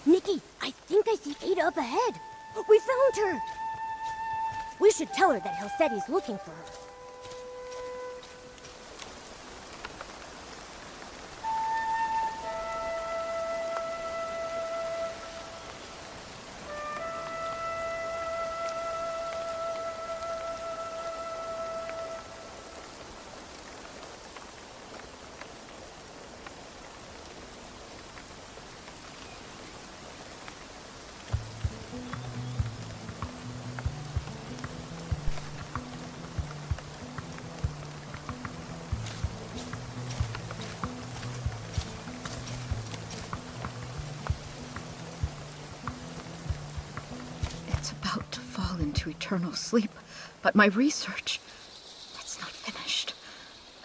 Nikki, I think I see Ada up ahead. We found her! We should tell her that Helseti's looking for her. About to fall into eternal sleep, but my research, it's not finished.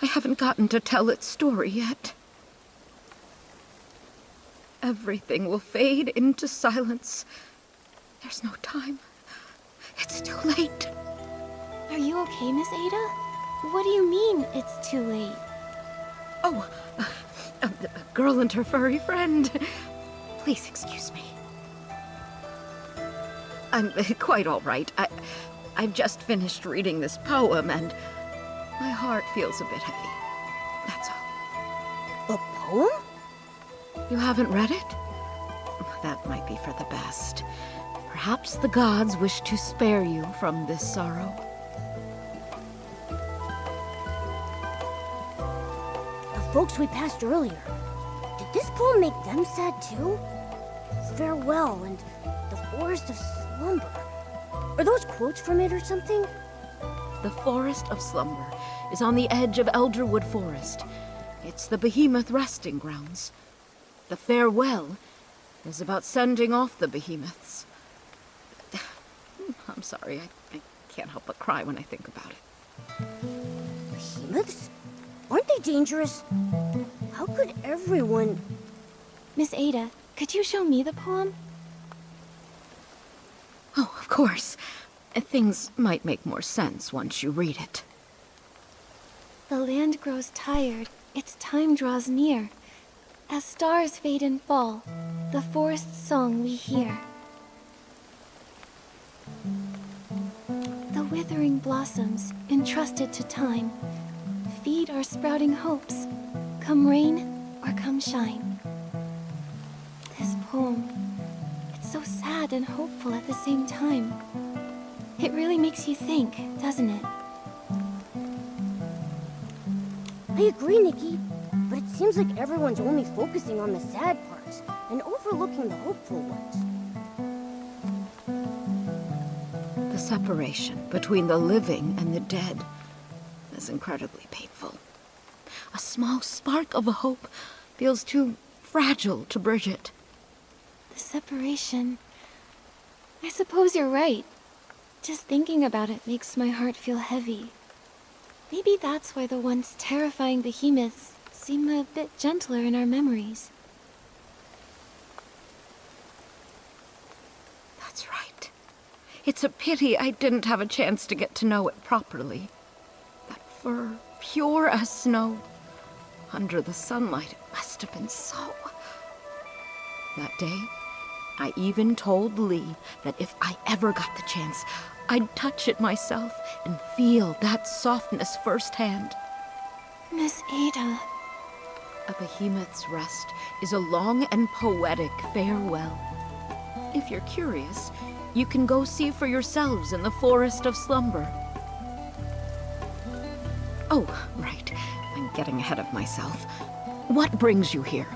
I haven't gotten to tell its story yet. Everything will fade into silence. There's no time. It's too late. Are you okay, Miss Ada? What do you mean, it's too late? Oh, a girl and her furry friend. Please excuse me. I'm quite all right. I've just finished reading this poem, and my heart feels a bit heavy. That's all. A poem? You haven't read it? That might be for the best. Perhaps the gods wish to spare you from this sorrow. The folks we passed earlier. Did this poem make them sad too? Farewell and the Forest of Slumber. Are those quotes from it or something? The Forest of Slumber is on the edge of Elderwood Forest. It's the behemoth resting grounds. The farewell is about sending off the behemoths. I'm sorry, I can't help but cry when I think about it. Behemoths? Aren't they dangerous? How could everyone... Miss Ada, could you show me the poem? Oh, of course. Things might make more sense once you read it. The land grows tired, its time draws near. As stars fade and fall, the forest's song we hear. The withering blossoms, entrusted to time, feed our sprouting hopes, come rain or come shine. This poem, it's so sad and hopeful at the same time. It really makes you think, doesn't it? I agree, Nikki. But it seems like everyone's only focusing on the sad parts and overlooking the hopeful ones. The separation between the living and the dead is incredibly painful. A small spark of a hope feels too fragile to bridge it. The separation... I suppose you're right. Just thinking about it makes my heart feel heavy. Maybe that's why the once terrifying behemoths seem a bit gentler in our memories. That's right. It's a pity I didn't have a chance to get to know it properly. That fur, pure as snow. Under the sunlight, it must have been so... That day, I even told Lee that if I ever got the chance, I'd touch it myself and feel that softness firsthand. Miss Ada... A behemoth's rest is a long and poetic farewell. If you're curious, you can go see for yourselves in the Forest of Slumber. Oh, right. I'm getting ahead of myself. What brings you here?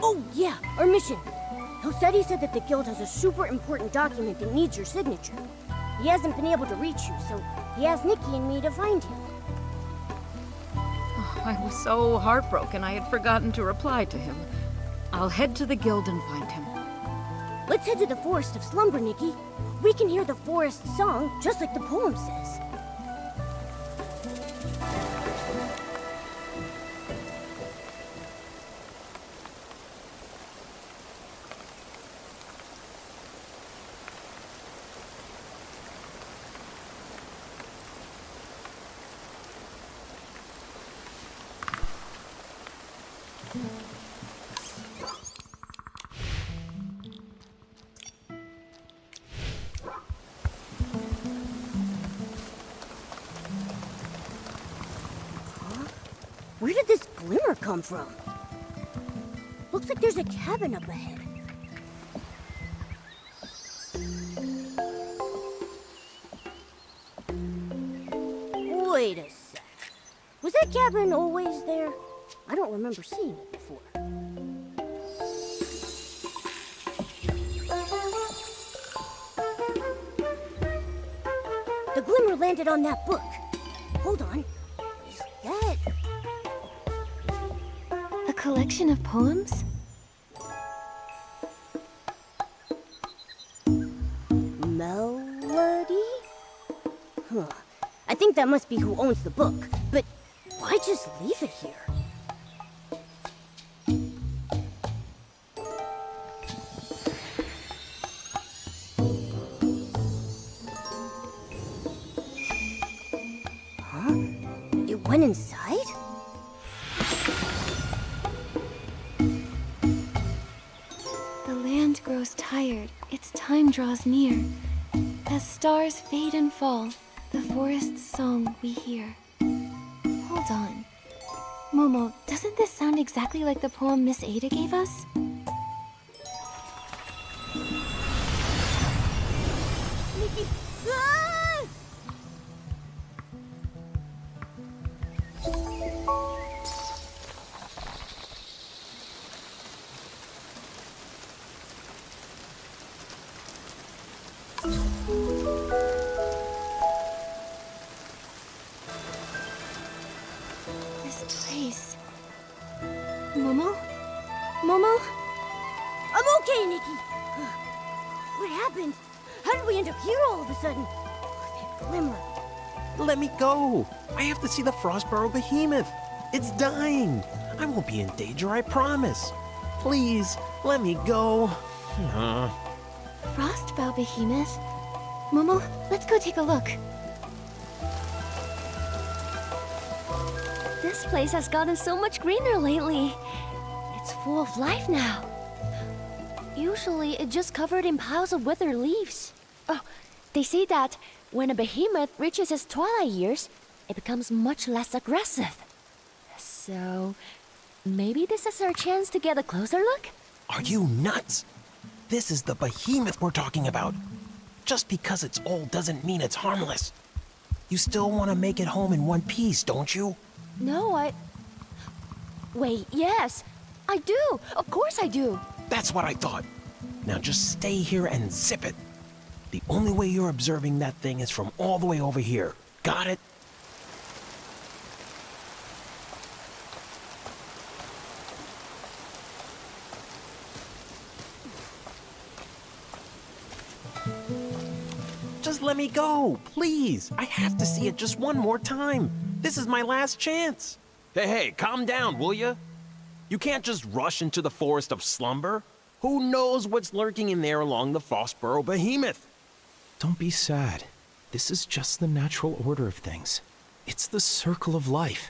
Oh, yeah, our mission. Helseti said that the guild has a super important document that needs your signature. He hasn't been able to reach you, so he asked Nikki and me to find him. I was so heartbroken I had forgotten to reply to him. I'll head to the guild and find him. Let's head to the Forest of Slumber, Nikki. We can hear the forest song, just like the poem says. Where did this glimmer come from? Looks like there's a cabin up ahead. Wait a sec. Was that cabin always there? I don't remember seeing it before. The glimmer landed on that book. Hold on. Is that... A collection of poems? Melody? Huh. I think that must be who owns the book, but why just leave it here? Huh? It went inside? The land grows tired, its time draws near. As stars fade and fall, the forest's song we hear. Hold on. Momo, doesn't this sound exactly like the poem Miss Ada gave us? Nikki! Ah! This place. Momo? Momo? I'm okay, Nikki! What happened? How did we end up here all of a sudden? That glimmer. Let me go. I have to see the Frostburrow behemoth. It's dying. I won't be in danger, I promise. Please, let me go. Frostbow behemoth? Momo, let's go take a look. This place has gotten so much greener lately. It's full of life now. Usually, it's just covered in piles of withered leaves. Oh, they say that when a behemoth reaches its twilight years, it becomes much less aggressive. So, maybe this is our chance to get a closer look? Are you nuts? This is the behemoth we're talking about. Just because it's old doesn't mean it's harmless. You still want to make it home in one piece, don't you? No, Wait, yes, I do. Of course I do. That's what I thought. Now just stay here and zip it. The only way you're observing that thing is from all the way over here. Got it? Just let me go, please. I have to see it just one more time. This is my last chance. Hey, calm down, will ya? You can't just rush into the Forest of Slumber. Who knows what's lurking in there along the Frostburrow behemoth? Don't be sad. This is just the natural order of things. It's the circle of life.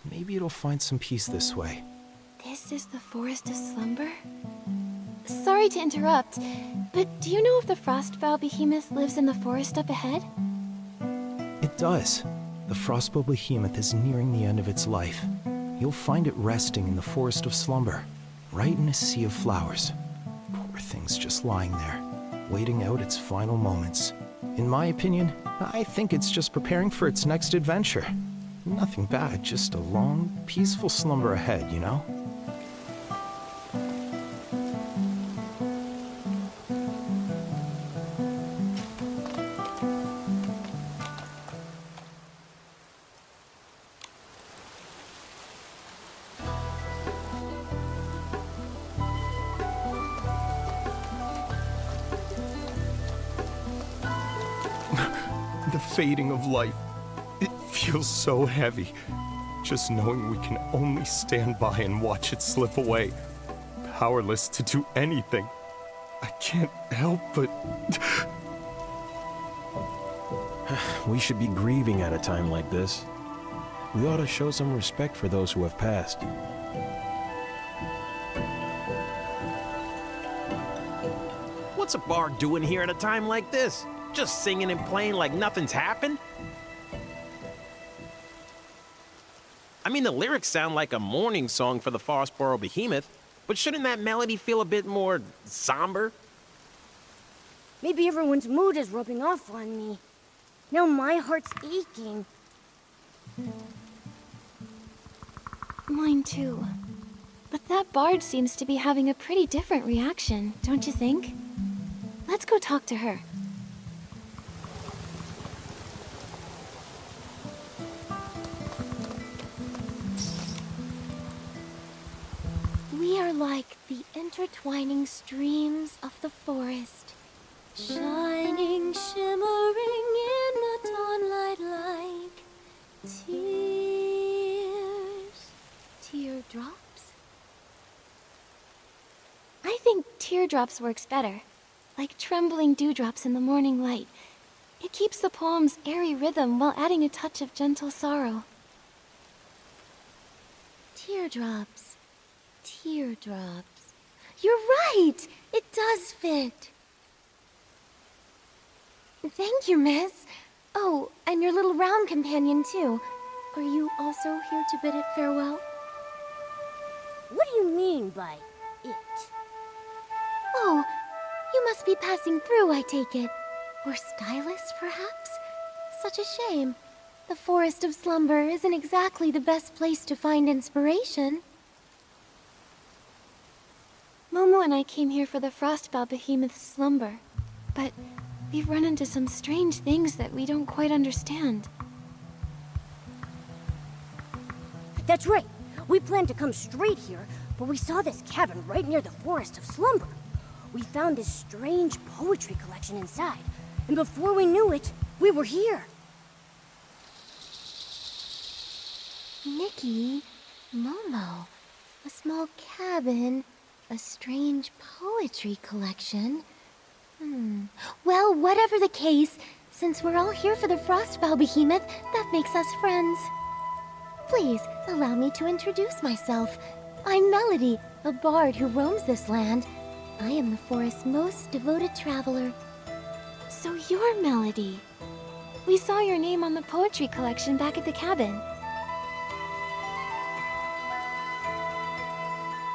Maybe it'll find some peace this way. This is the Forest of Slumber? Sorry to interrupt, but do you know if the Frostbow behemoth lives in the forest up ahead? It does. The Frostbow behemoth is nearing the end of its life. You'll find it resting in the Forest of Slumber, right in a sea of flowers. Poor thing's just lying there, waiting out its final moments. In my opinion, I think it's just preparing for its next adventure. Nothing bad, just a long, peaceful slumber ahead, you know? The fading of life. It feels so heavy. Just knowing we can only stand by and watch it slip away. Powerless to do anything. I can't help but... We should be grieving at a time like this. We ought to show some respect for those who have passed. What's a bard doing here at a time like this? Just singing and playing like nothing's happened? I mean, the lyrics sound like a mourning song for the Frostboro Behemoth, but shouldn't that melody feel a bit more somber? Maybe everyone's mood is rubbing off on me. Now my heart's aching. Mine too. But that bard seems to be having a pretty different reaction, don't you think? Let's go talk to her. We are like the intertwining streams of the forest, shining, shimmering in the dawnlight like tears. Teardrops? I think teardrops works better, like trembling dewdrops in the morning light. It keeps the poem's airy rhythm while adding a touch of gentle sorrow. Teardrops. Teardrops. You're right! It does fit. Thank you, miss. Oh, and your little round companion, too. Are you also here to bid it farewell? What do you mean by it? Oh, you must be passing through, I take it. Or stylist, perhaps? Such a shame. The Forest of Slumber isn't exactly the best place to find inspiration. Momo and I came here for the Frostbow Behemoth's slumber, but we've run into some strange things that we don't quite understand. That's right. We planned to come straight here, but we saw this cabin right near the Forest of Slumber. We found this strange poetry collection inside, and before we knew it, we were here. Nikki, Momo, a small cabin, a strange poetry collection. Well, whatever the case, since we're all here for the Frostbow Behemoth, that makes us friends. Please, allow me to introduce myself. I'm Melody, a bard who roams this land. I am the forest's most devoted traveler. So you're Melody. We saw your name on the poetry collection back at the cabin.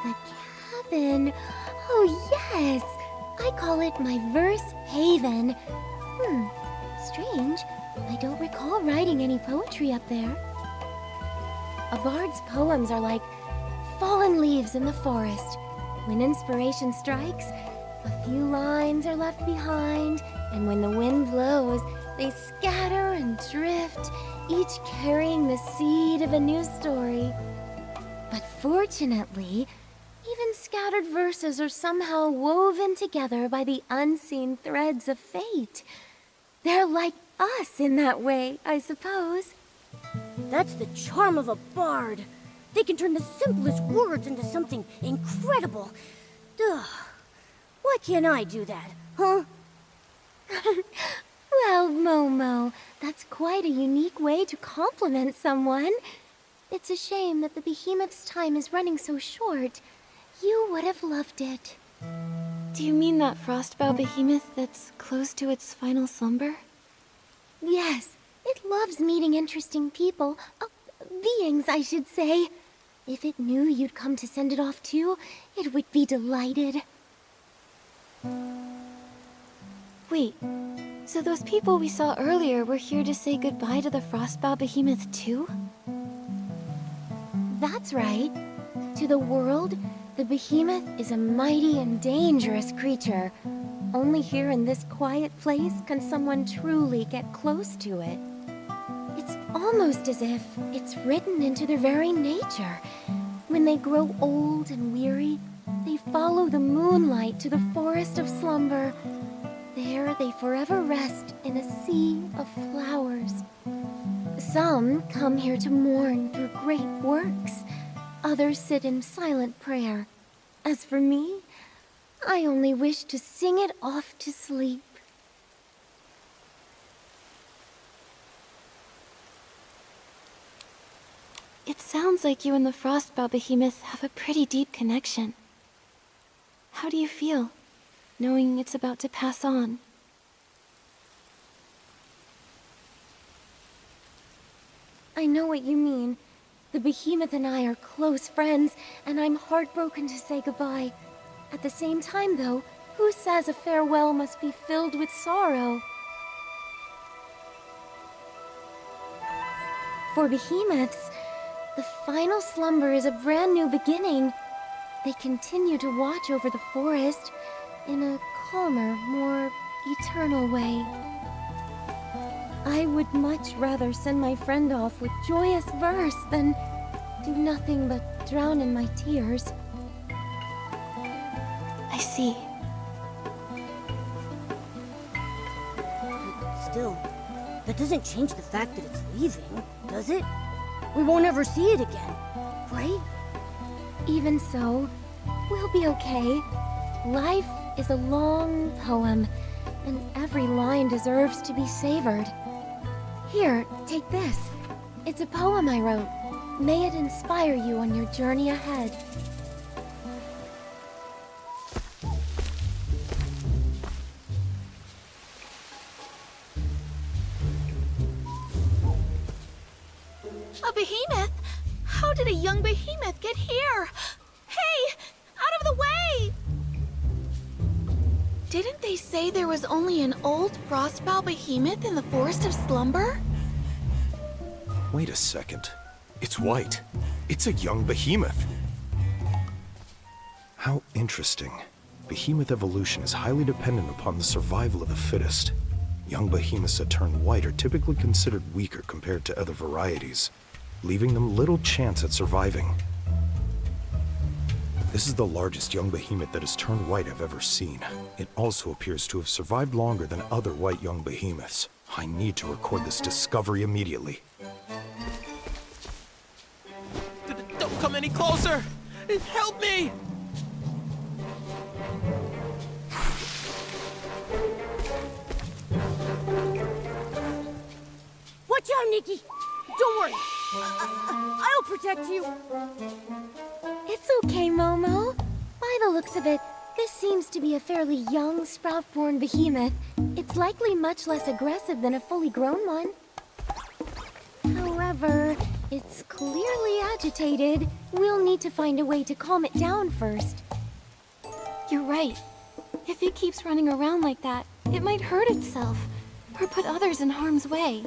The cabin? Oh, yes! I call it my verse haven. Strange. I don't recall writing any poetry up there. A bard's poems are like fallen leaves in the forest. When inspiration strikes, a few lines are left behind, and when the wind blows, they scatter and drift, each carrying the seed of a new story. But fortunately, even scattered verses are somehow woven together by the unseen threads of fate. They're like us in that way, I suppose. That's the charm of a bard. They can turn the simplest words into something incredible. Ugh. Why can't I do that, huh? Well, Momo, that's quite a unique way to compliment someone. It's a shame that the Behemoth's time is running so short. You would have loved it. Do you mean that Frostbow Behemoth that's close to its final slumber? Yes, it loves meeting interesting people. Beings, I should say. If it knew you'd come to send it off too, it would be delighted. Wait, so those people we saw earlier were here to say goodbye to the Frostbow Behemoth too? That's right. To the world, the Behemoth is a mighty and dangerous creature. Only here in this quiet place can someone truly get close to it. It's almost as if it's written into their very nature. When they grow old and weary, they follow the moonlight to the Forest of Slumber. There they forever rest in a sea of flowers. Some come here to mourn through great works. Others sit in silent prayer. As for me, I only wish to sing it off to sleep. It sounds like you and the Frostbow Behemoth have a pretty deep connection. How do you feel, knowing it's about to pass on? I know what you mean. The behemoth and I are close friends, and I'm heartbroken to say goodbye. At the same time, though, who says a farewell must be filled with sorrow? For behemoths, the final slumber is a brand new beginning. They continue to watch over the forest in a calmer, more eternal way. I would much rather send my friend off with joyous verse than do nothing but drown in my tears. I see. But still, that doesn't change the fact that it's leaving, does it? We won't ever see it again, right? Even so, we'll be okay. Life is a long poem, and every line deserves to be savored. Here, take this. It's a poem I wrote. May it inspire you on your journey ahead. A behemoth? How did a young behemoth get here? Hey! Out of the way! Didn't they say there was only an old frostbow behemoth in the Forest of Slumber? Wait a second. It's white. It's a young behemoth. How interesting. Behemoth evolution is highly dependent upon the survival of the fittest. Young behemoths that turn white are typically considered weaker compared to other varieties, leaving them little chance at surviving. This is the largest young behemoth that has turned white I've ever seen. It also appears to have survived longer than other white young behemoths. I need to record this discovery immediately. Don't come any closer! Help me! Watch out, Nikki! Don't worry. I'll protect you. It's okay, Momo. By the looks of it, this seems to be a fairly young, sprout-born behemoth. It's likely much less aggressive than a fully grown one. However, it's clearly agitated. We'll need to find a way to calm it down first. You're right. If it keeps running around like that, it might hurt itself, or put others in harm's way.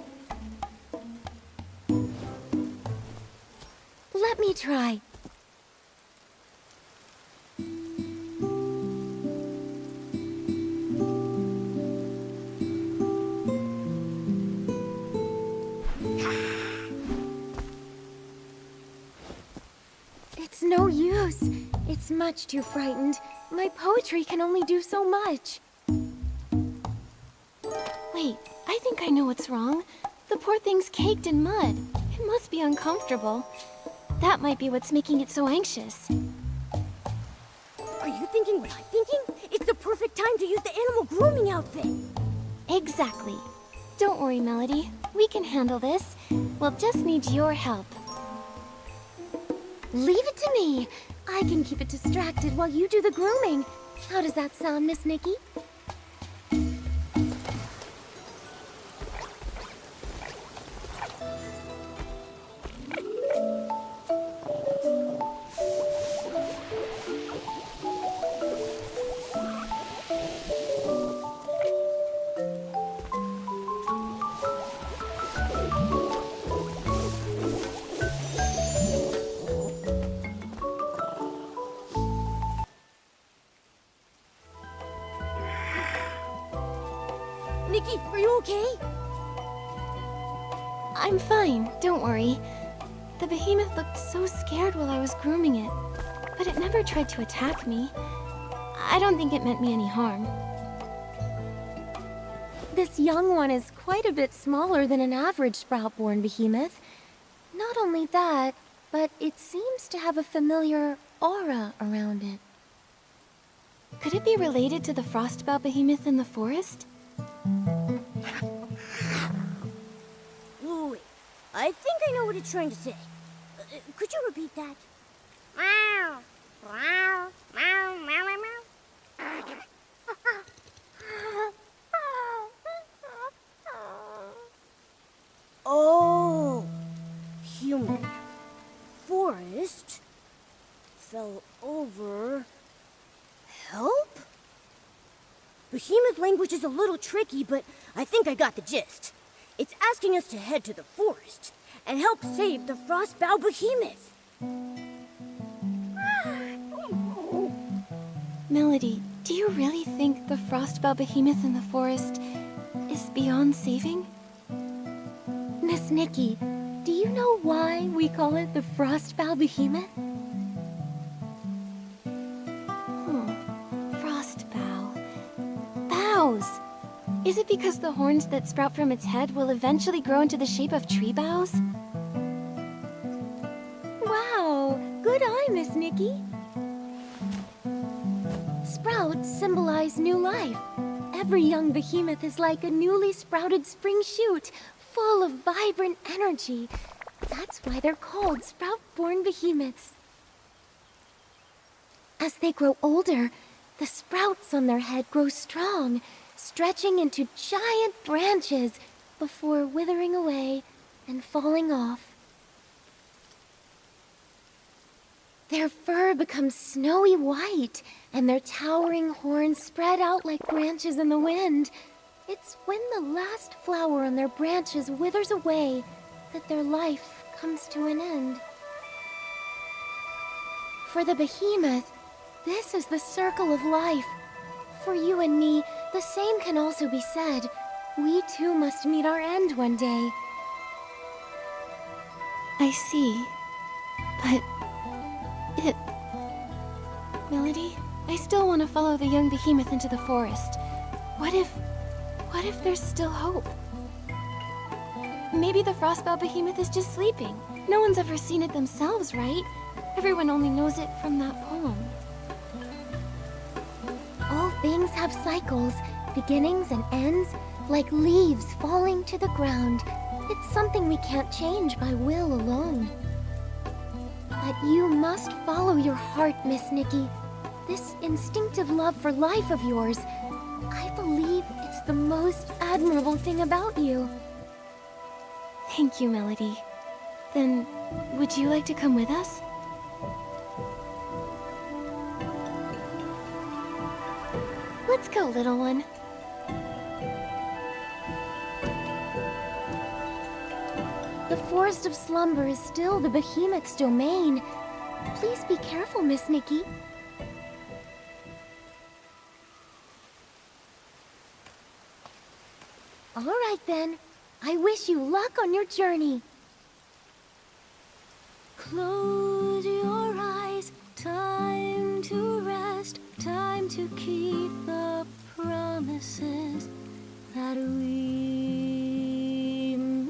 Let me try. It's no use. It's much too frightened. My poetry can only do so much. Wait, I think I know what's wrong. The poor thing's caked in mud. It must be uncomfortable. That might be what's making it so anxious. Are you thinking what I'm thinking? It's the perfect time to use the animal grooming outfit. Exactly. Don't worry, Melody. We can handle this. We'll just need your help. Leave it to me. I can keep it distracted while you do the grooming. How does that sound, Miss Nikki? Nikki, are you okay? I'm fine, don't worry. The behemoth looked so scared while I was grooming it, but it never tried to attack me. I don't think it meant me any harm. This young one is quite a bit smaller than an average sprout-born behemoth. Not only that, but it seems to have a familiar aura around it. Could it be related to the frostbow behemoth in the forest? Wait, I think I know what it's trying to say. Could you repeat that? Meow. Meow. Meow. Meow. Meow. Oh, human. Behemoth language is a little tricky, but I think I got the gist. It's asking us to head to the forest and help save the Frostbow Behemoth. Melody, do you really think the Frostbow Behemoth in the forest is beyond saving? Miss Nikki, do you know why we call it the Frostbow Behemoth? Frostbow. Boughs! Is it because the horns that sprout from its head will eventually grow into the shape of tree boughs? Wow! Good eye, Miss Nikki! Sprouts symbolize new life. Every young behemoth is like a newly sprouted spring shoot, full of vibrant energy. That's why they're called sprout-born behemoths. As they grow older, the sprouts on their head grow strong, stretching into giant branches before withering away and falling off. Their fur becomes snowy white, and their towering horns spread out like branches in the wind. It's when the last flower on their branches withers away that their life comes to an end. For the behemoth, this is the circle of life. For you and me, the same can also be said. We too must meet our end one day. I see. But... Melody, I still want to follow the young behemoth into the forest. What if there's still hope? Maybe the Frostbow Behemoth is just sleeping. No one's ever seen it themselves, right? Everyone only knows it from that poem. All things have cycles, beginnings and ends, like leaves falling to the ground. It's something we can't change by will alone. But you must follow your heart, Miss Nikki. This instinctive love for life of yours, I believe it's the most admirable thing about you. Thank you, Melody. Then, would you like to come with us? Let's go, little one. The Forest of Slumber is still the behemoth's domain. Please be careful, Miss Nikki. All right, then. I wish you luck on your journey. Close your eyes. Time to rest. Time to keep the promises that we made.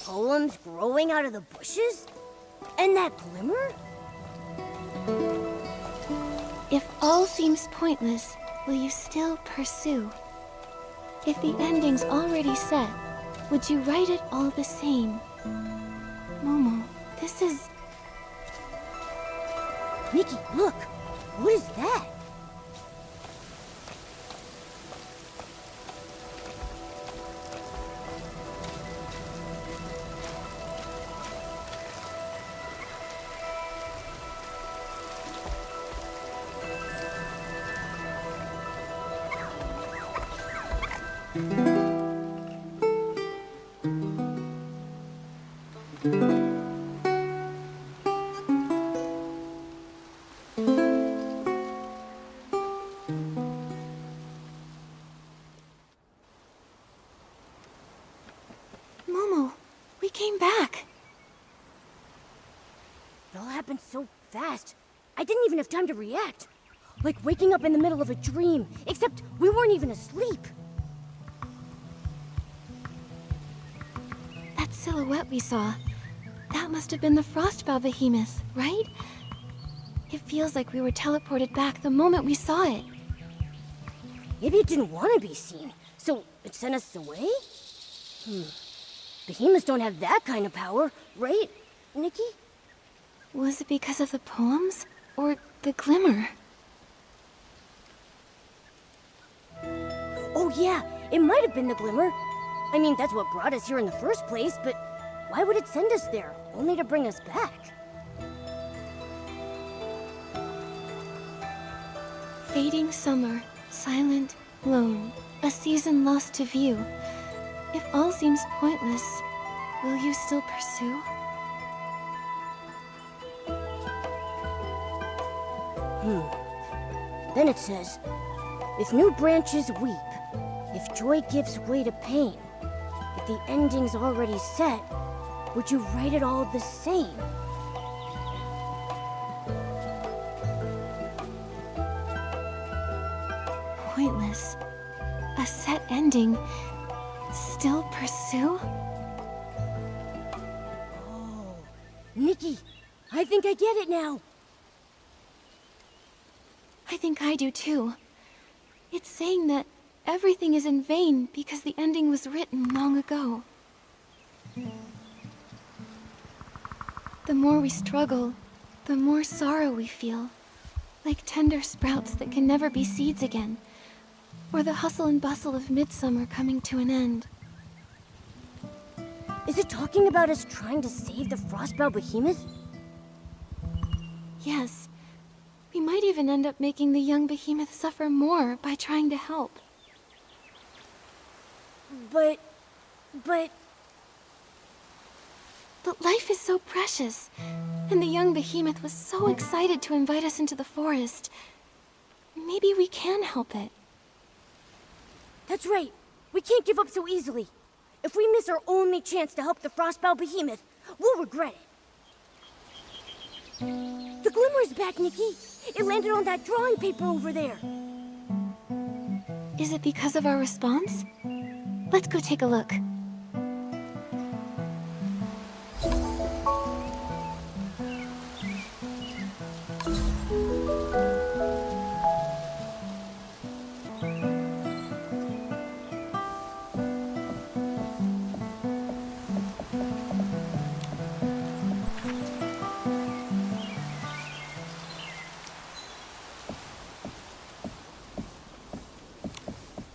Poems growing out of the bushes? And that glimmer? If all seems pointless, will you still pursue? If the ending's already set, would you write it all the same? Momo, this is... Nikki, look! What is that? Momo, we came back. It all happened so fast. I didn't even have time to react. Like waking up in the middle of a dream, except we weren't even asleep. That silhouette we saw, that must have been the Frostbow Behemoth, right? It feels like we were teleported back the moment we saw it. Maybe it didn't want to be seen, so it sent us away? Behemoths don't have that kind of power, right, Nikki? Was it because of the poems? Or the glimmer? Oh yeah, it might have been the Glimmer. I mean, that's what brought us here in the first place, but why would it send us there, only to bring us back? Fading summer, silent, lone, a season lost to view. If all seems pointless, will you still pursue? Then it says, if new branches weep, if joy gives way to pain, if the ending's already set, would you write it all the same? Pointless. A set ending. Still pursue? Nikki, I think I get it now. I think I do too. It's saying that everything is in vain because the ending was written long ago. The more we struggle, the more sorrow we feel. Like tender sprouts that can never be seeds again. Or the hustle and bustle of midsummer coming to an end. Is it talking about us trying to save the Frostbow Behemoth? Yes. We might even end up making the young behemoth suffer more by trying to help. But... But life is so precious. And the young behemoth was so excited to invite us into the forest. Maybe we can help it. That's right. We can't give up so easily. If we miss our only chance to help the Frostbow Behemoth, we'll regret it. The Glimmer's back, Nikki. It landed on that drawing paper over there. Is it because of our response? Let's go take a look.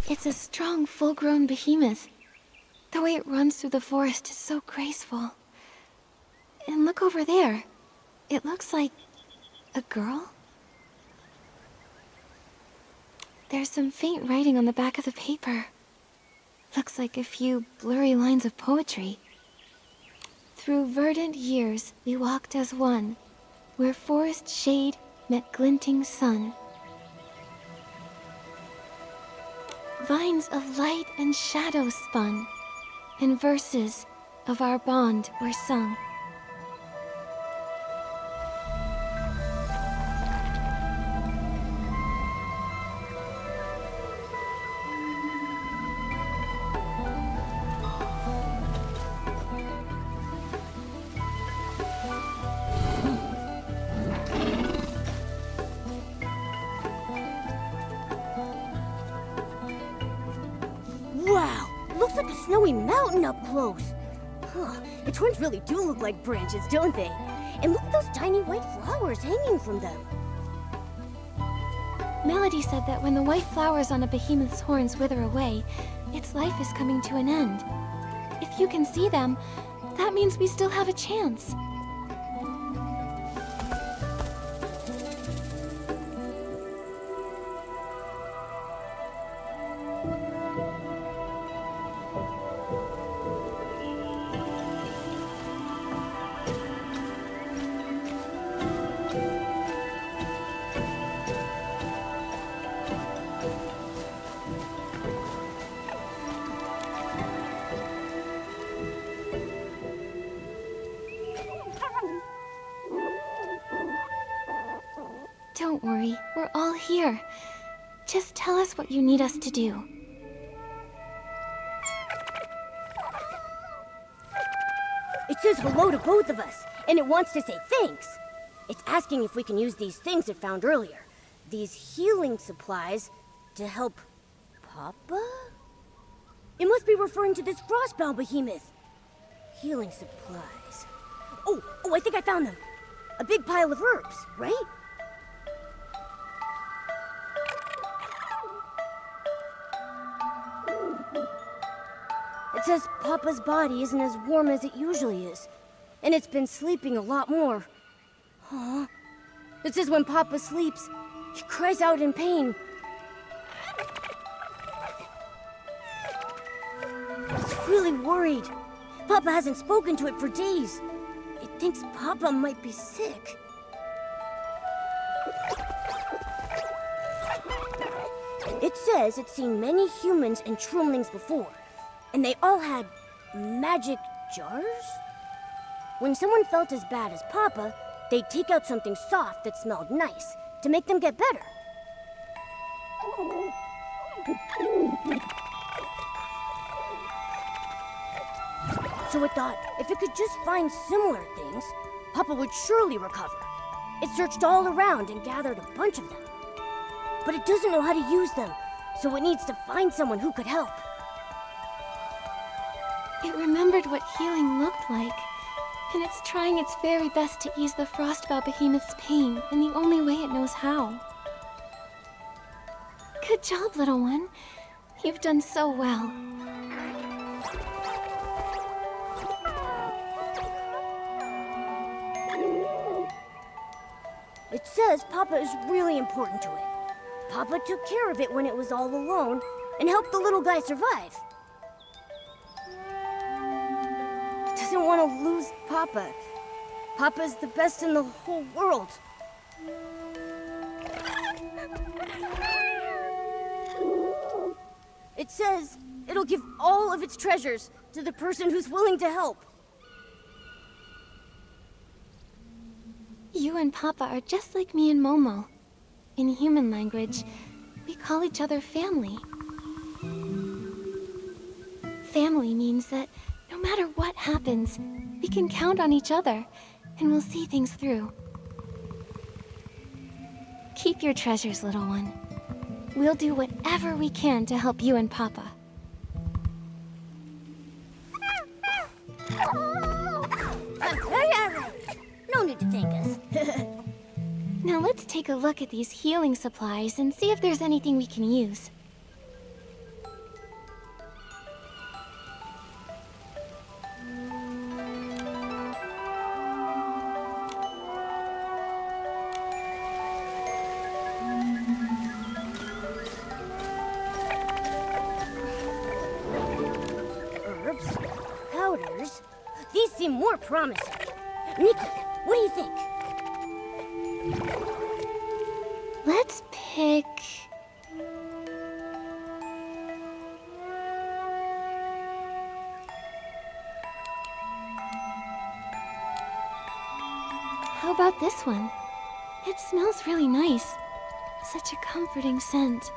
It's a strong, full-grown behemoth. The way it runs through the forest is so graceful. And look over there. It looks like a girl? There's some faint writing on the back of the paper. Looks like a few blurry lines of poetry. Through verdant years we walked as one, where forest shade met glinting sun. Vines of light and shadow spun, and verses of our bond were sung. Wow! Looks like a snowy mountain up close. Huh. Its horns really do look like branches, don't they? And look at those tiny white flowers hanging from them. Melody said that when the white flowers on a behemoth's horns wither away, its life is coming to an end. If you can see them, that means we still have a chance. Don't worry, we're all here. Just tell us what you need us to do. It says hello to both of us, and it wants to say thanks. It's asking if we can use these things it found earlier. These healing supplies to help Papa? It must be referring to this frostbound behemoth. Healing supplies. Oh, I think I found them. A big pile of herbs, right? It says Papa's body isn't as warm as it usually is, and it's been sleeping a lot more. Huh? It says when Papa sleeps, he cries out in pain. It's really worried. Papa hasn't spoken to it for days. It thinks Papa might be sick. It says it's seen many humans and Trumlings before, and they all had magic jars? When someone felt as bad as Papa, they'd take out something soft that smelled nice to make them get better. So it thought if it could just find similar things, Papa would surely recover. It searched all around and gathered a bunch of them. But it doesn't know how to use them, so it needs to find someone who could help. It remembered what healing looked like, and it's trying its very best to ease the Frostbow Behemoth's pain in the only way it knows how. Good job, little one. You've done so well. It says Papa is really important to it. Papa took care of it when it was all alone and helped the little guy survive. It doesn't want to lose Papa. Papa's the best in the whole world. It says it'll give all of its treasures to the person who's willing to help. You and Papa are just like me and Momo. In human language, we call each other family. Family means that no matter what happens, we can count on each other, and we'll see things through. Keep your treasures, little one. We'll do whatever we can to help you and Papa. No need to thank us. Now let's take a look at these healing supplies and see if there's anything we can use. Herbs, powders. These seem more promising. Nikki, what do you think? Let's pick... How about this one? It smells really nice. Such a comforting scent.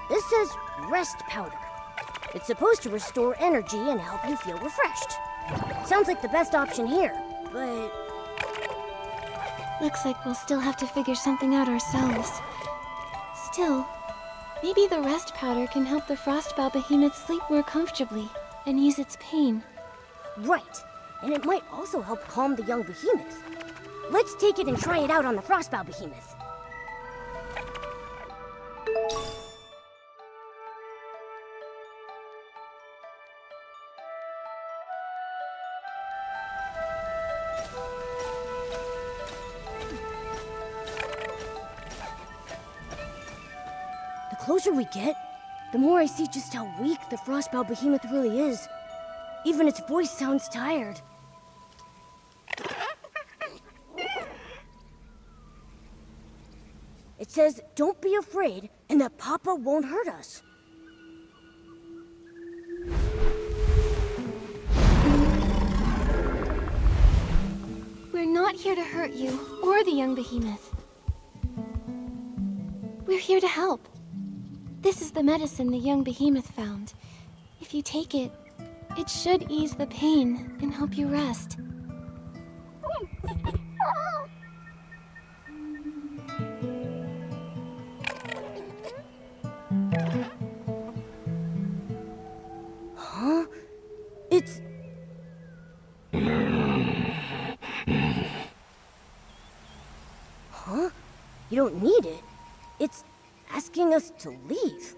This says rest powder. It's supposed to restore energy and help you feel refreshed. Sounds like the best option here, but... Looks like we'll still have to figure something out ourselves. Still, maybe the rest powder can help the Frostbow Behemoth sleep more comfortably and ease its pain. Right. And it might also help calm the young behemoth. Let's take it and try it out on the Frostbow Behemoth. The closer we get, the more I see just how weak the Frostbow Behemoth really is. Even its voice sounds tired. It says, don't be afraid, and that Papa won't hurt us. We're not here to hurt you or the young behemoth. We're here to help. This is the medicine the young behemoth found. If you take it, it should ease the pain and help you rest. Huh? It's... Huh? You don't need it. It's asking us to leave.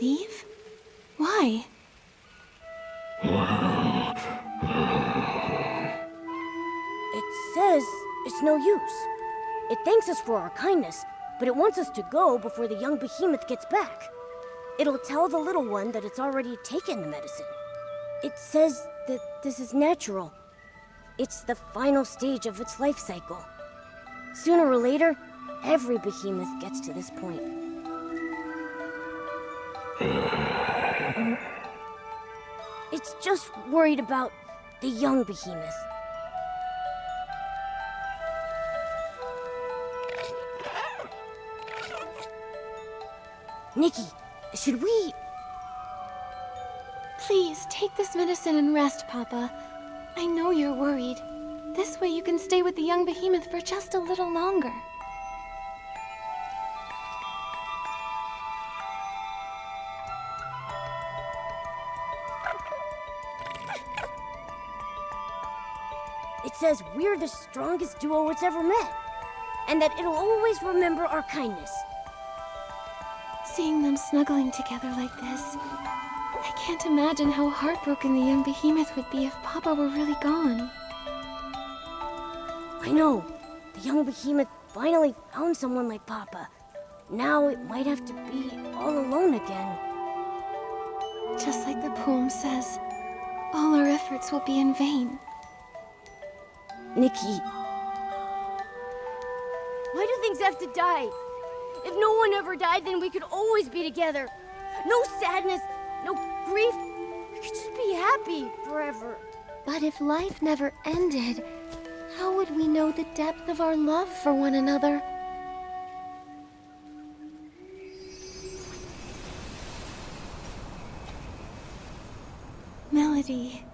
Leave? Why? It says it's no use. It thanks us for our kindness, but it wants us to go before the young behemoth gets back. It'll tell the little one that it's already taken the medicine. It says that this is natural. It's the final stage of its life cycle. Sooner or later, every behemoth gets to this point. It's just worried about the young behemoth. Nikki, should we... Please, take this medicine and rest, Papa. I know you're worried. This way you can stay with the young behemoth for just a little longer. It says we're the strongest duo it's ever met, and that it'll always remember our kindness. Seeing them snuggling together like this, I can't imagine how heartbroken the young behemoth would be if Papa were really gone. I know. The young behemoth finally found someone like Papa. Now it might have to be all alone again. Just like the poem says, all our efforts will be in vain. Nikki. Why do things have to die? If no one ever died, then we could always be together. No sadness, no grief. We could just be happy forever. But if life never ended, how would we know the depth of our love for one another? Melody.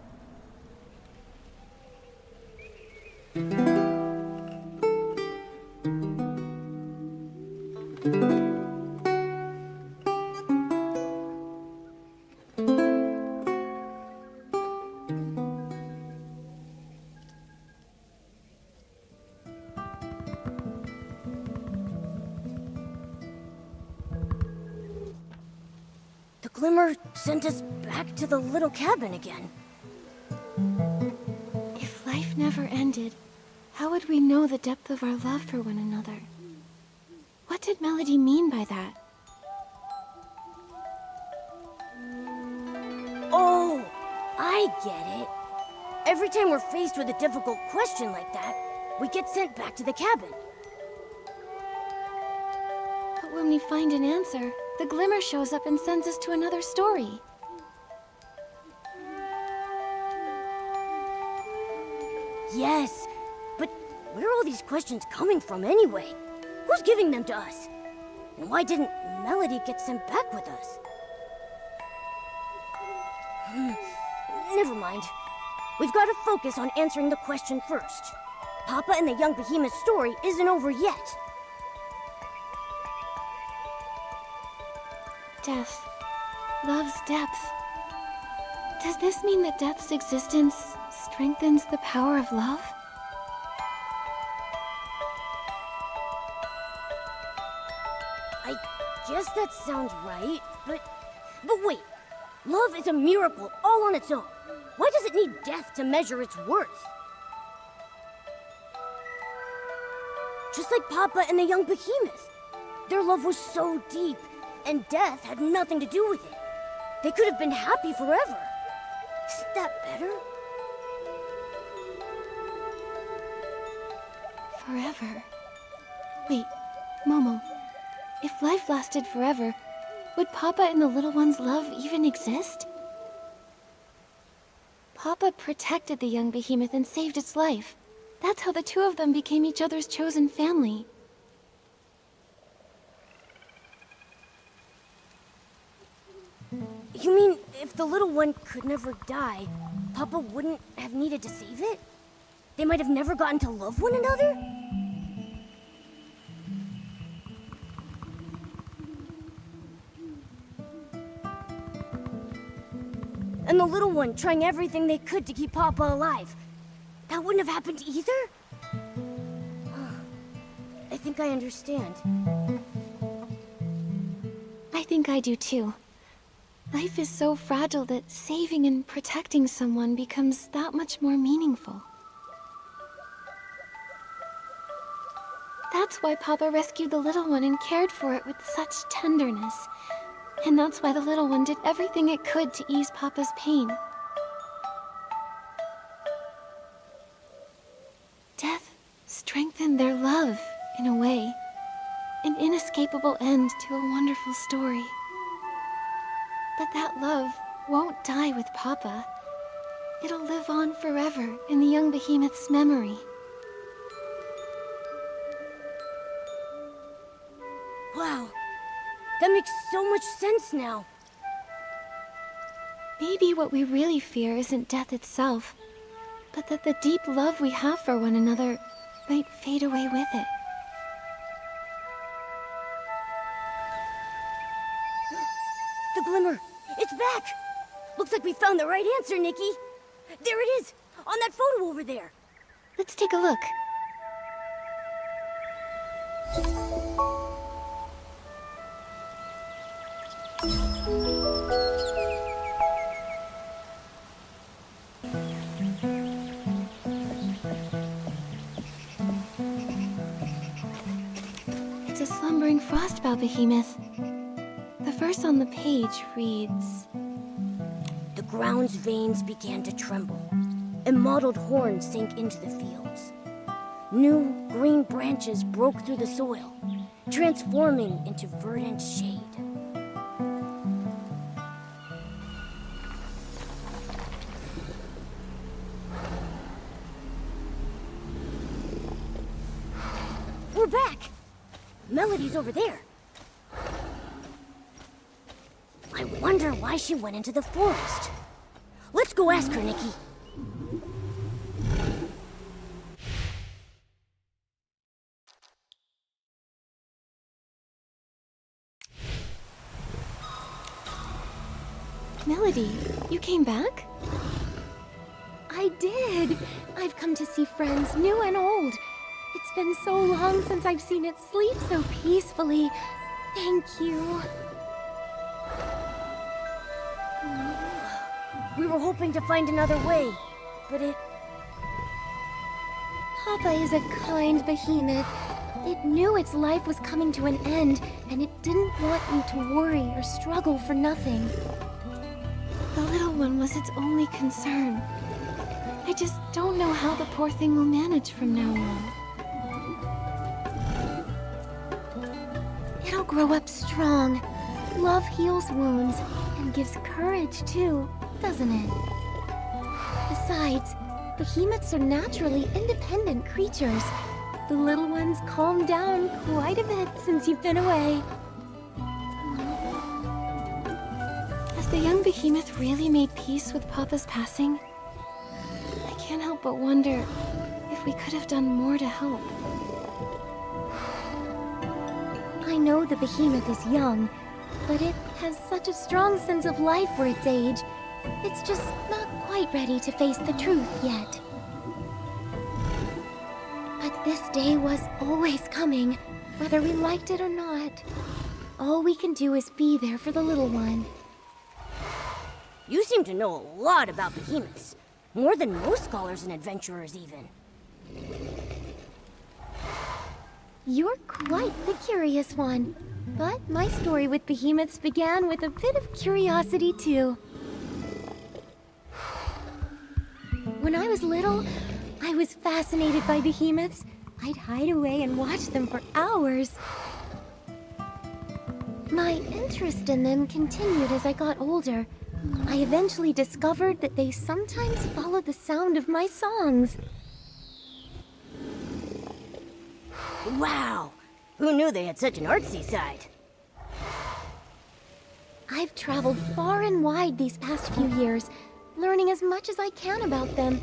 The glimmer sent us back to the little cabin again. If life never ended, how would we know the depth of our love for one another? What did Melody mean by that? Oh, I get it. Every time we're faced with a difficult question like that, we get sent back to the cabin. But when we find an answer, the glimmer shows up and sends us to another story. Yes, but where are all these questions coming from anyway? Who's giving them to us? And why didn't Melody get sent back with us? Never mind. We've got to focus on answering the question first. Papa and the young behemoth story isn't over yet. Death. Love's depth. Does this mean that death's existence strengthens the power of love? I guess that sounds right, but wait. Love is a miracle all on its own. Why does it need death to measure its worth? Just like Papa and the young behemoth. Their love was so deep, and death had nothing to do with it. They could have been happy forever. Isn't that better? Forever. Wait, Momo. If life lasted forever, would Papa and the little one's love even exist? Papa protected the young behemoth and saved its life. That's how the two of them became each other's chosen family. You mean if the little one could never die, Papa wouldn't have needed to save it? They might have never gotten to love one another? And the little one trying everything they could to keep Papa alive. That wouldn't have happened either? I think I understand. I think I do too. Life is so fragile that saving and protecting someone becomes that much more meaningful. That's why Papa rescued the little one and cared for it with such tenderness. And that's why the little one did everything it could to ease Papa's pain. Death strengthened their love, in a way. An inescapable end to a wonderful story. But that love won't die with Papa. It'll live on forever in the young behemoth's memory. Wow, that makes so much sense now. Maybe what we really fear isn't death itself, but that the deep love we have for one another might fade away with it. The glimmer, it's back! Looks like we found the right answer, Nikki. There it is, on that photo over there. Let's take a look. It's a slumbering frostbow behemoth. The verse on the page reads, The ground's veins began to tremble, and mottled horns sank into the fields. New, green branches broke through the soil, transforming into verdant shade. We're back! Melody's over there. I wonder why she went into the forest. Let's go ask her, Nikki. Melody, you came back? I did. I've come to see friends, new and old. It's been so long since I've seen it sleep so peacefully. Thank you. We were hoping to find another way, but it... Papa is a kind behemoth. It knew its life was coming to an end, and it didn't want you to worry or struggle for nothing. The little one was its only concern. I just don't know how the poor thing will manage from now on. It'll grow up strong. Love heals wounds and gives courage too, doesn't it? Besides, behemoths are naturally independent creatures. The little one's calmed down quite a bit since you've been away. Has the young behemoth really made peace with Papa's passing? I can't help but wonder if we could have done more to help. I know the behemoth is young, but it has such a strong sense of life for its age. It's just not quite ready to face the truth yet. But this day was always coming, whether we liked it or not. All we can do is be there for the little one. You seem to know a lot about behemoths. More than most scholars and adventurers, even. You're quite the curious one. But my story with behemoths began with a bit of curiosity, too. When I was little, I was fascinated by behemoths. I'd hide away and watch them for hours. My interest in them continued as I got older. I eventually discovered that they sometimes followed the sound of my songs. Wow! Who knew they had such an artsy side? I've traveled far and wide these past few years, learning as much as I can about them.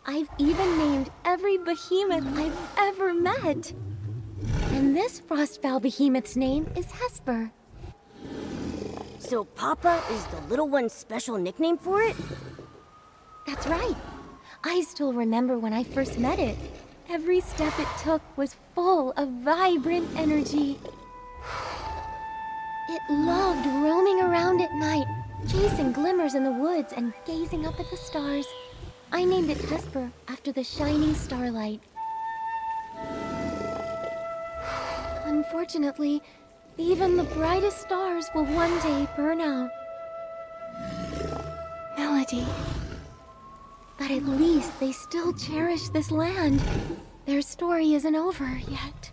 I've even named every behemoth I've ever met. And this Frostbow behemoth's name is Hesper. So Papa is the little one's special nickname for it? That's right. I still remember when I first met it. Every step it took was full of vibrant energy. It loved roaming around at night, chasing glimmers in the woods and gazing up at the stars. I named it Hesper after the shining starlight. Unfortunately, even the brightest stars will one day burn out. Melody. But at least they still cherish this land. Their story isn't over yet.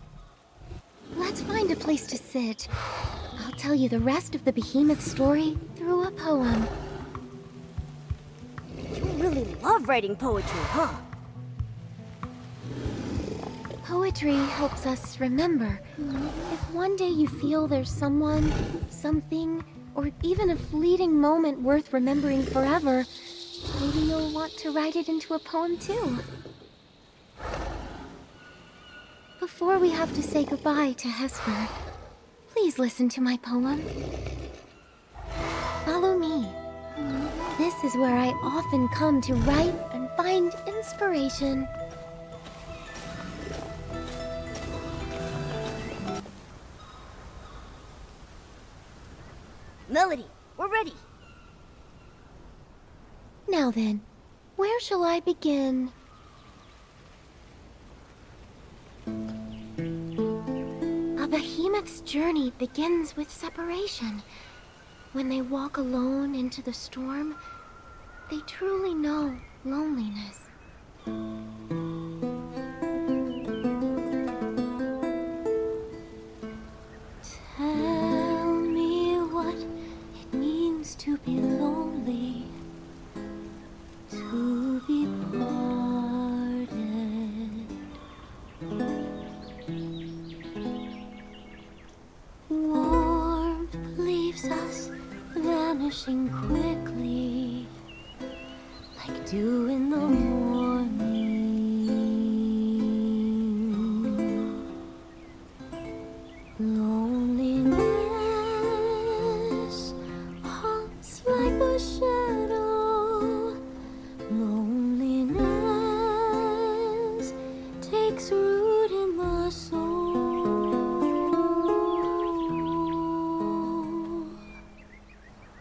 Let's find a place to sit. I'll tell you the rest of the behemoth story through a poem. You really love writing poetry, huh? Poetry helps us remember. If one day you feel there's someone, something, or even a fleeting moment worth remembering forever, maybe you'll want to write it into a poem too. Before we have to say goodbye to Hesper, please listen to my poem. Follow me. This is where I often come to write and find inspiration. Melody, we're ready. Now then, where shall I begin? A behemoth's journey begins with separation. When they walk alone into the storm, they truly know loneliness. Tell me what it means to be lonely, to be parted. Warmth leaves us vanishing quickly, like dew in the morning. Loneliness haunts like a shadow. Loneliness takes root in the soul.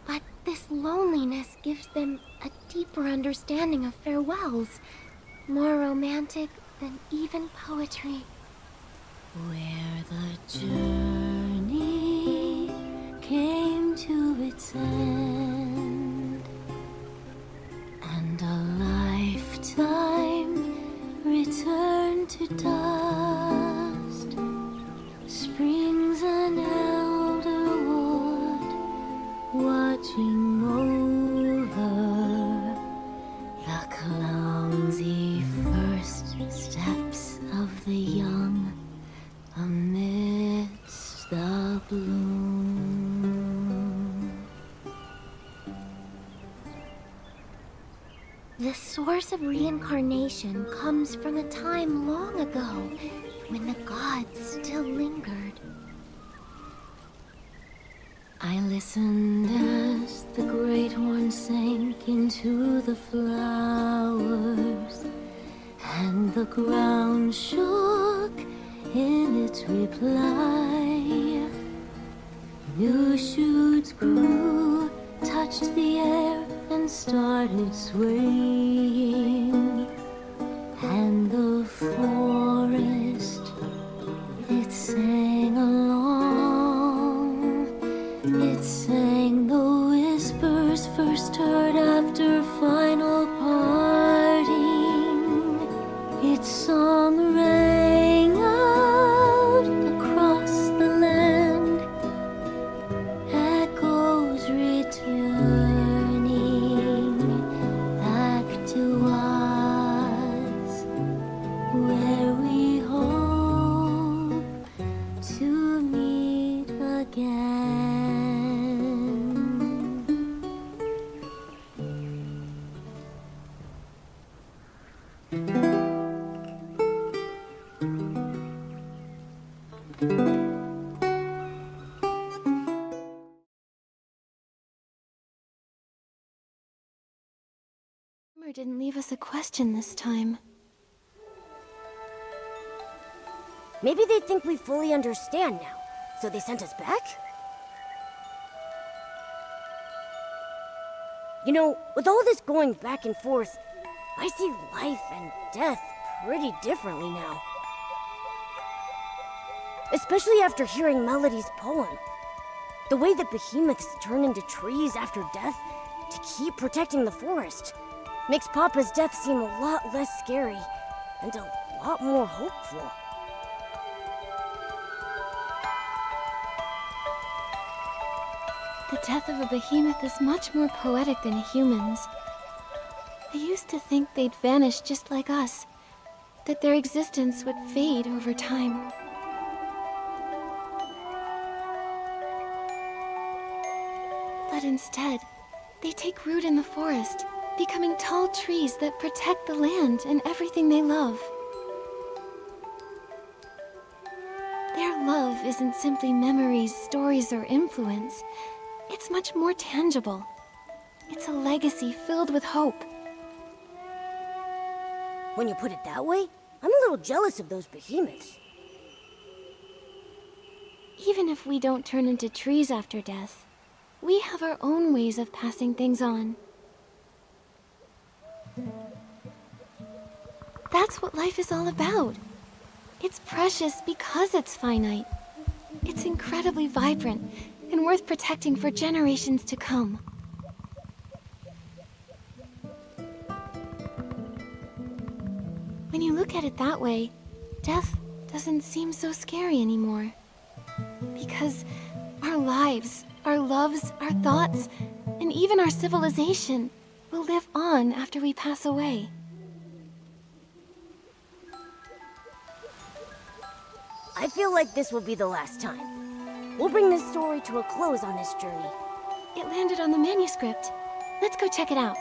But this loneliness gives them a deeper understanding of farewells, more romantic than even poetry. Where the journey came to its end, and a lifetime returned to dust, springs an elder wood, watching over the clumsy first steps of the young amidst the bloom. The source of reincarnation comes from a time long ago when the gods still lingered. I listened as the great horn sank into the flowers, and the ground shook in its reply. New shoots grew, touched the air, and started swaying. And the forest, it sang along. It sang the whispers first heard after final parting. Its song rang out across the land, echoes returning back to us, where we hope to meet again. Summer didn't leave us a question this time. Maybe they think we fully understand now, so they sent us back? You know, with all this going back and forth, I see life and death pretty differently now. Especially after hearing Melody's poem. The way that behemoths turn into trees after death to keep protecting the forest makes Papa's death seem a lot less scary and a lot more hopeful. The death of a behemoth is much more poetic than humans. I used to think they'd vanish just like us, that their existence would fade over time. But instead, they take root in the forest, becoming tall trees that protect the land and everything they love. Their love isn't simply memories, stories, or influence. It's much more tangible. It's a legacy filled with hope. When you put it that way, I'm a little jealous of those behemoths. Even if we don't turn into trees after death, we have our own ways of passing things on. That's what life is all about. It's precious because it's finite. It's incredibly vibrant and worth protecting for generations to come. When you look at it that way, death doesn't seem so scary anymore. Because our lives, our loves, our thoughts, and even our civilization will live on after we pass away. I feel like this will be the last time. We'll bring this story to a close on this journey. It landed on the manuscript. Let's go check it out.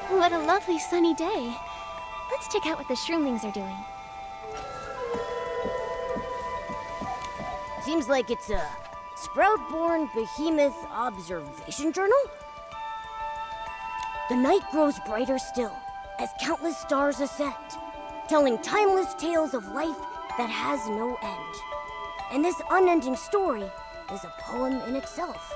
What a lovely sunny day. Let's check out what the shroomlings are doing. Seems like it's a Sproutborn Behemoth Observation Journal? The night grows brighter still as countless stars ascend, telling timeless tales of life that has no end. And this unending story is a poem in itself.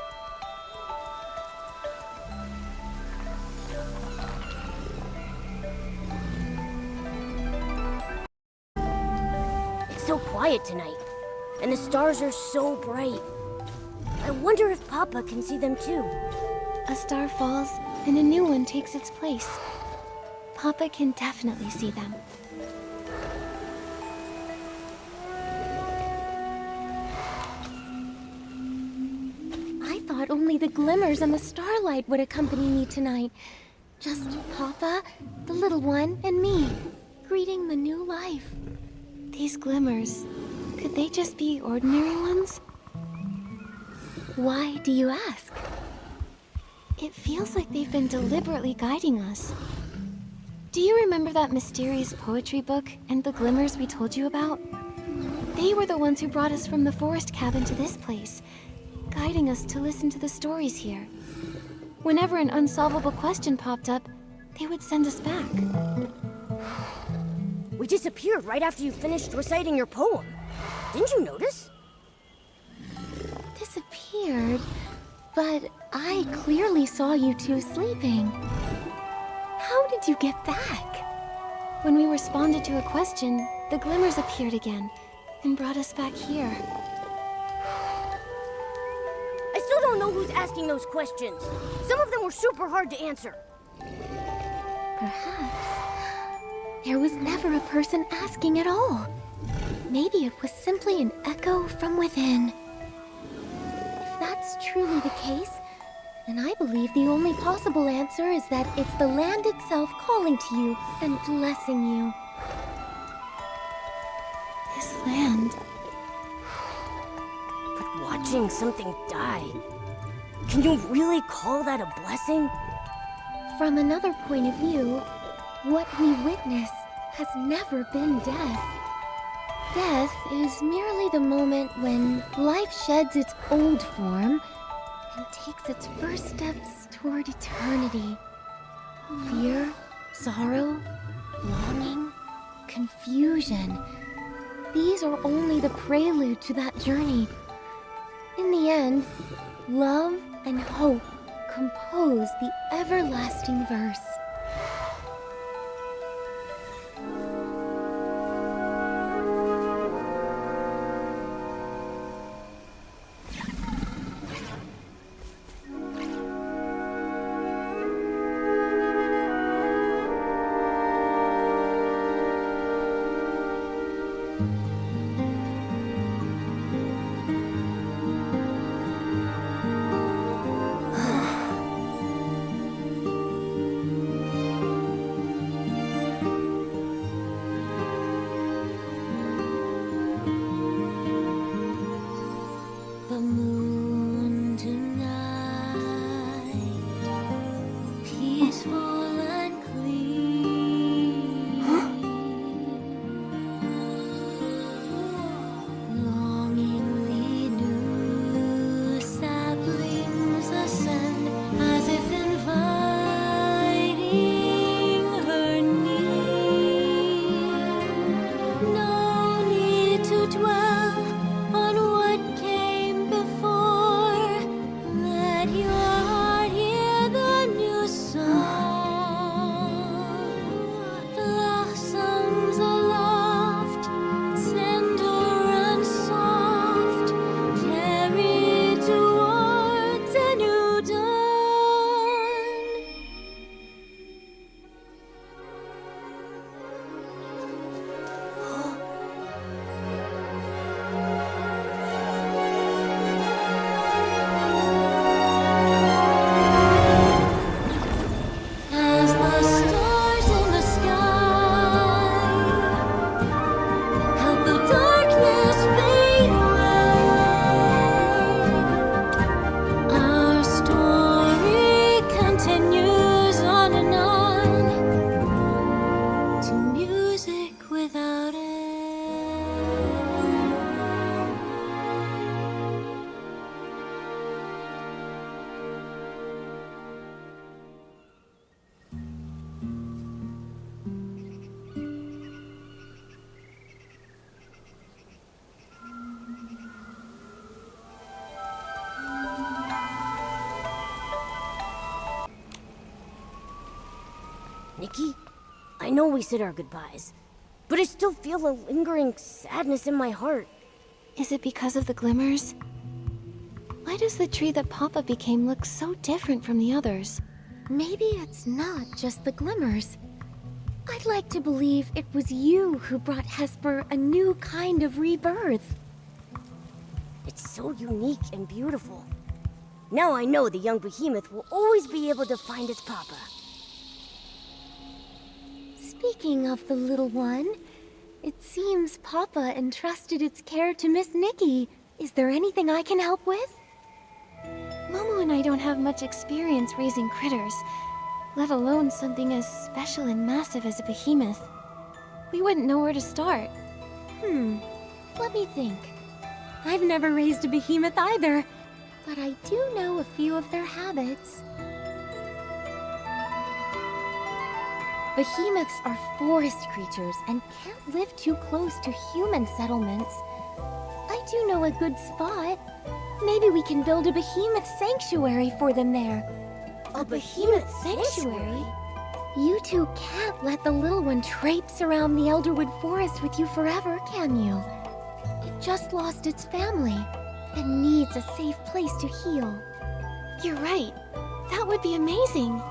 It's so quiet tonight, and the stars are so bright. I wonder if Papa can see them too. A star falls, and a new one takes its place. Papa can definitely see them. I thought only the glimmers and the starlight would accompany me tonight. Just Papa, the little one, and me, greeting the new life. These glimmers, could they just be ordinary ones? Why do you ask? It feels like they've been deliberately guiding us. Do you remember that mysterious poetry book and the glimmers we told you about? They were the ones who brought us from the forest cabin to this place, guiding us to listen to the stories here. Whenever an unsolvable question popped up, they would send us back. We disappeared right after you finished reciting your poem. Didn't you notice? Disappeared, but I clearly saw you two sleeping. How did you get back? When we responded to a question, the glimmers appeared again and brought us back here. I still don't know who's asking those questions. Some of them were super hard to answer. Perhaps there was never a person asking at all. Maybe it was simply an echo from within. If that's truly the case, then I believe the only possible answer is that it's the land itself calling to you and blessing you. This land. But watching something die, can you really call that a blessing? From another point of view, what we witness has never been death. Death is merely the moment when life sheds its old form and takes its first steps toward eternity. Fear, Sorrow, longing, confusion. These are only the prelude to that journey. In the end, love and hope compose the everlasting verse. The moon tonight, peaceful and clear. Longingly new saplings ascend, as if inviting her near. No need to dwell on what came before. Let your heart hear the new song. Blossoms aloft, tender and soft, carry towards a new dawn. As the stars in the sky help the darkness fade away, our story continues on and on to music without end. Nikki, I know we said our goodbyes, but I still feel a lingering sadness in my heart. Is it because of the glimmers? Why does the tree that Papa became look so different from the others? Maybe it's not just the glimmers. I'd like to believe it was you who brought Hesper a new kind of rebirth. It's so unique and beautiful. Now I know the young behemoth will always be able to find its papa. Speaking of the little one, it seems Papa entrusted its care to Miss Nikki. Is there anything I can help with? Momo and I don't have much experience raising critters, let alone something as special and massive as a behemoth. We wouldn't know where to start. Let me think. I've never raised a behemoth either, but I do know a few of their habits. Behemoths are forest creatures and can't live too close to human settlements. I do know a good spot. Maybe we can build a behemoth sanctuary for them there. A behemoth sanctuary? You two can't let the little one traipse around the Elderwood Forest with you forever, can you? It just lost its family and needs a safe place to heal. You're right. That would be amazing.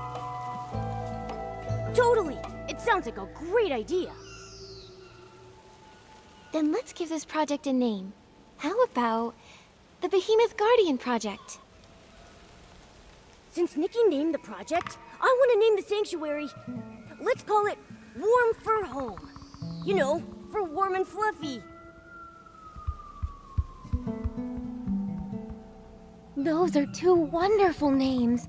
Totally! It sounds like a great idea. Then let's give this project a name. How about the Behemoth Guardian Project? Since Nikki named the project, I want to name the sanctuary. Let's call it Warm Fur Home. You know, for warm and fluffy. Those are two wonderful names.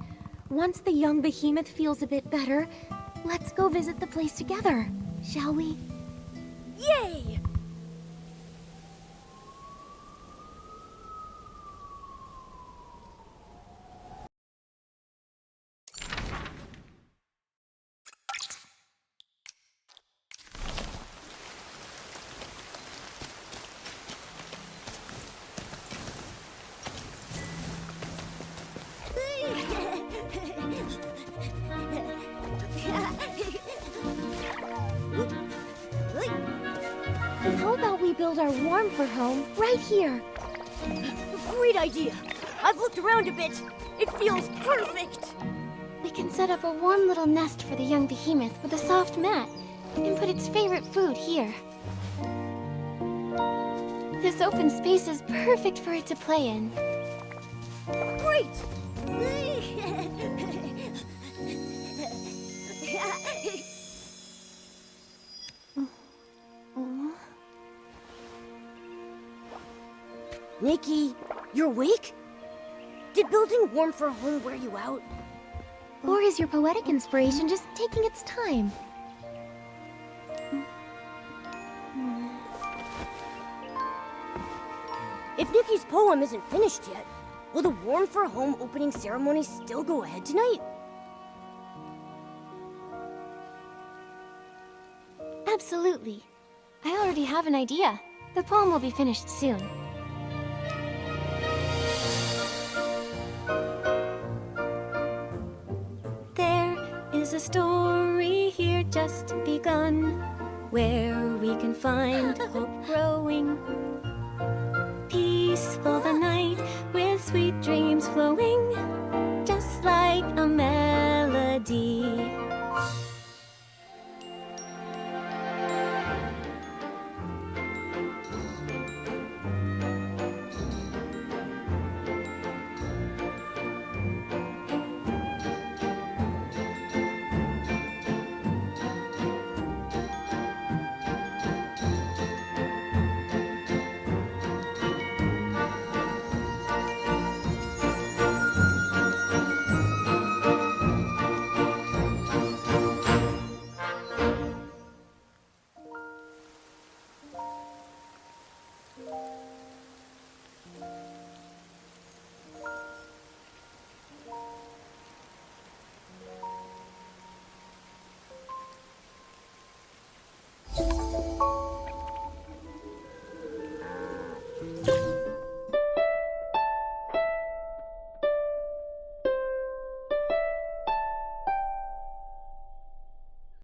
Once the young behemoth feels a bit better, let's go visit the place together, shall we? Yay! build our Warmford home right here. Great idea! I've looked around a bit. It feels perfect! We can set up a warm little nest for the young behemoth with a soft mat and put its favorite food here. This open space is perfect for it to play in. Great! Nikki, you're awake? Did building Warmford home wear you out? Or is your poetic inspiration just taking its time? If Nikki's poem isn't finished yet, will the Warmford home opening ceremony still go ahead tonight? Absolutely. I already have an idea. The poem will be finished soon. There is a story here just begun, where we can find hope growing. Peaceful the night, with sweet dreams flowing, just like a melody.